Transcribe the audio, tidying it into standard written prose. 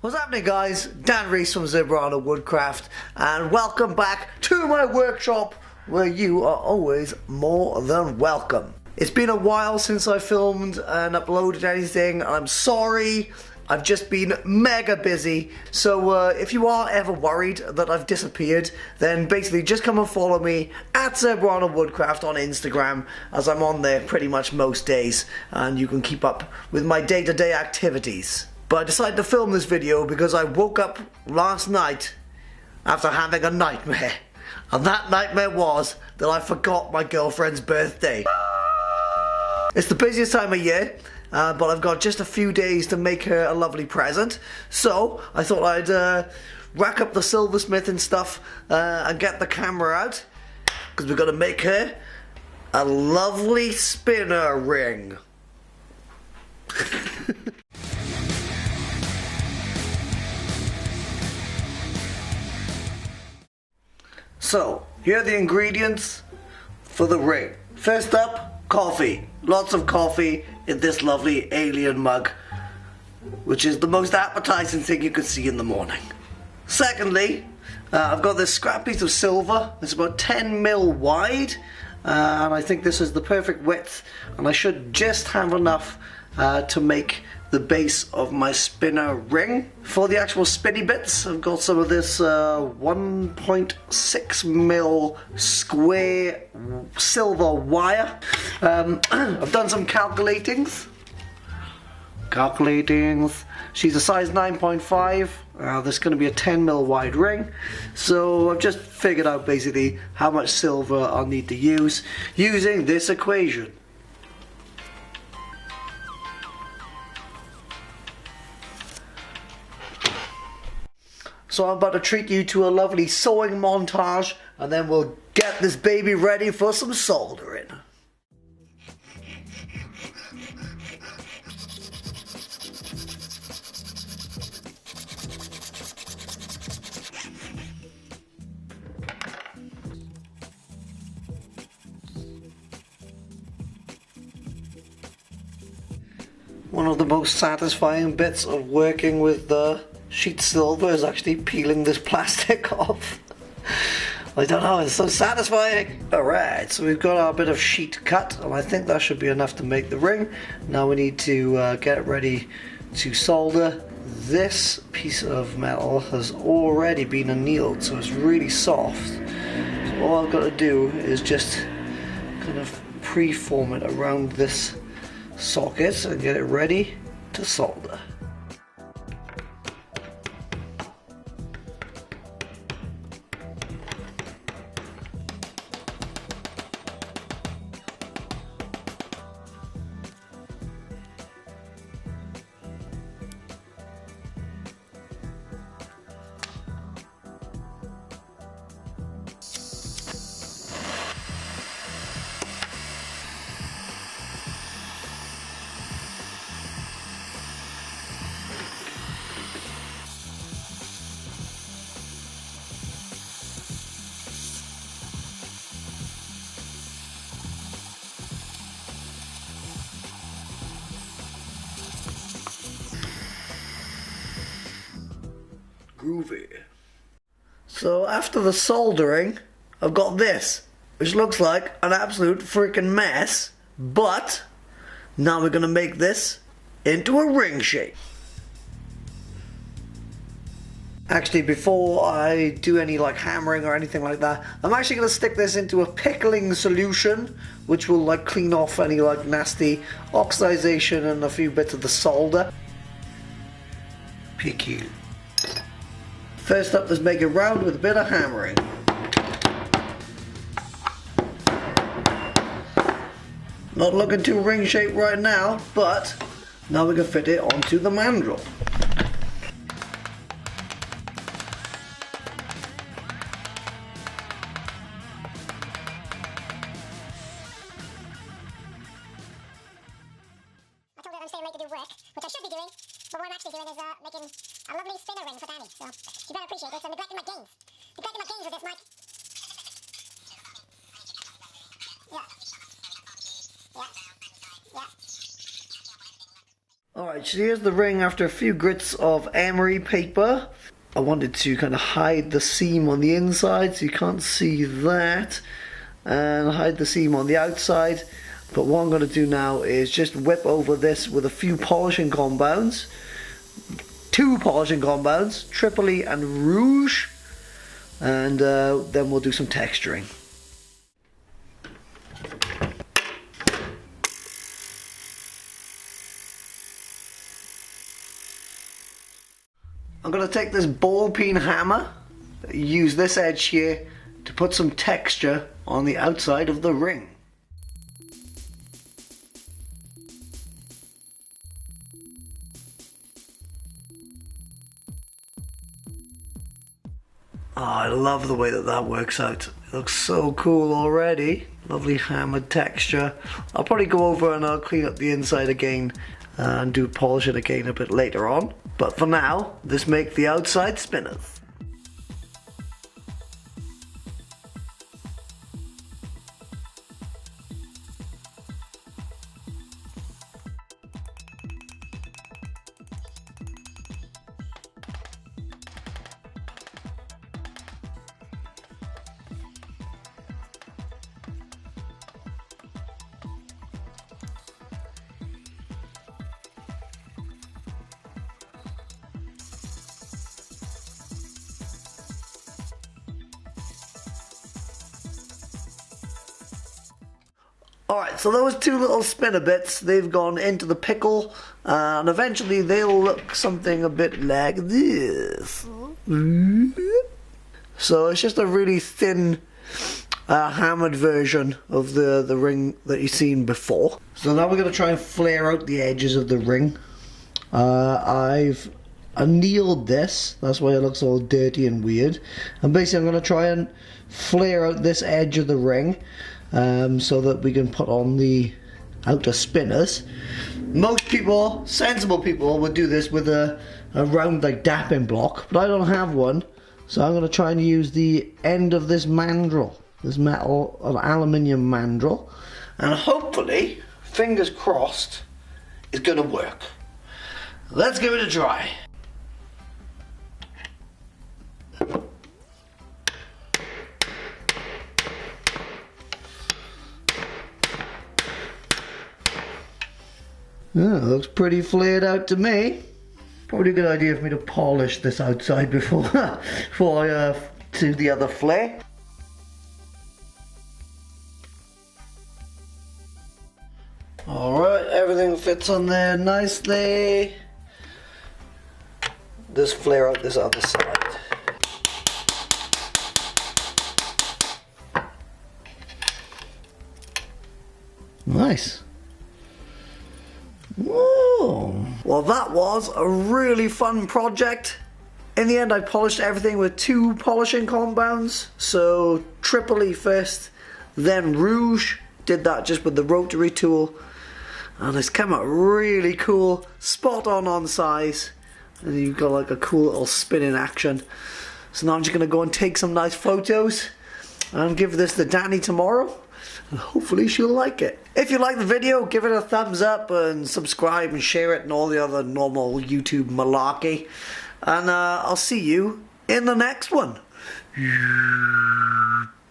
What's happening, guys? Dan Reese from Silversmithing Woodcraft, and welcome back to my workshop where you are always more than welcome. It's been a while since I filmed and uploaded anything, and I'm sorry. I've just been mega busy, so if you are ever worried that I've disappeared, then basically just come and follow me at Silversmithing Woodcraft on Instagram, as I'm on there pretty much most days, and you can keep up with my day-to-day activities. But I decided to film this video because I woke up last night after having a nightmare, and that nightmare was that I forgot my girlfriend's birthday. It's the busiest time of year, but I've got just a few days to make her a lovely present, so I thought I'd rack up the silversmithing stuff and get the camera out, because we're going to make her a lovely spinner ring. So, here are the ingredients for the ring. First up, coffee. Lots of coffee in this lovely alien mug, which is the most appetizing thing you could see in the morning. Secondly, I've got this scrap piece of silver. It's about 10 mil wide, and I think this is the perfect width, and I should just have enough to make the base of my spinner ring. For the actual spinny bits, I've got some of this 1.6 mil square silver wire. I've done some calculatings. She's a size 9.5. This is going to be a 10 mil wide ring. So I've just figured out basically how much silver I'll need to use using this equation. So I'm about to treat you to a lovely sewing montage, and then we'll get this baby ready for some soldering. One of the most satisfying bits of working with the sheet silver is actually peeling this plastic off. I don't know, it's so satisfying. Alright, so we've got our bit of sheet cut, and I think that should be enough to make the ring. Now we need to get ready to solder. This piece of metal has already been annealed, so it's really soft. So all I've got to do is just kind of pre-form it around this socket and get it ready to solder. Groovy. So after the soldering, I've got this, which looks like an absolute freaking mess, but now we're going to make this into a ring shape. Actually, before I do any like hammering or anything like that, I'm actually going to stick this into a pickling solution, which will like clean off any like nasty oxidization and a few bits of the solder. Pickle. First up, let's make it round with a bit of hammering. Not looking too ring shaped right now, but now we can fit it onto the mandrel. I told her I'm staying late to do work, which I should be doing, but what I'm actually doing is making a lovely spinner ring for Danny, so you better appreciate this. I'm neglecting my gains. Neglecting my gains with this, Mike. Yeah. Yeah. Yeah. Alright, so here's the ring after a few grits of emery paper. I wanted to kind of hide the seam on the inside so you can't see that, and hide the seam on the outside. But what I'm going to do now is just whip over this with a few polishing compounds. 2 polishing compounds, Tripoli and Rouge, and then we'll do some texturing. I'm going to take this ball peen hammer, use this edge here to put some texture on the outside of the ring. Oh, I love the way that works out. It looks so cool already. Lovely hammered texture. I'll probably go over and I'll clean up the inside again and do polish it again a bit later on. But for now, let's make the outside spinners. Alright, so those 2 little spinner bits, they've gone into the pickle, and eventually they'll look something a bit like this. So it's just a really thin, hammered version of the ring that you've seen before. So now we're going to try and flare out the edges of the ring. I've annealed this, that's why it looks all dirty and weird. And basically I'm going to try and flare out this edge of the ring. So that we can put on the outer spinners. Most people, sensible people, would do this with a round like dapping block, but I don't have one, so I'm going to try and use the end of this mandrel, this metal or aluminium mandrel, and hopefully, fingers crossed, it's going to work. Let's give it a try. Yeah, looks pretty flared out to me. Probably a good idea for me to polish this outside before I do the other flare. Alright, everything fits on there nicely. Just flare out this other side. Nice. Whoa. Well, that was a really fun project. In the end, I polished everything with 2 polishing compounds. So Tripoli first, then Rouge. Did that just with the rotary tool, and it's come out really cool, spot on size, and you've got like a cool little spinning action. So now I'm just going to go and take some nice photos and give this to Danny tomorrow, and hopefully she'll like it. If you like the video, give it a thumbs up and subscribe and share it and all the other normal YouTube malarkey. And I'll see you in the next one.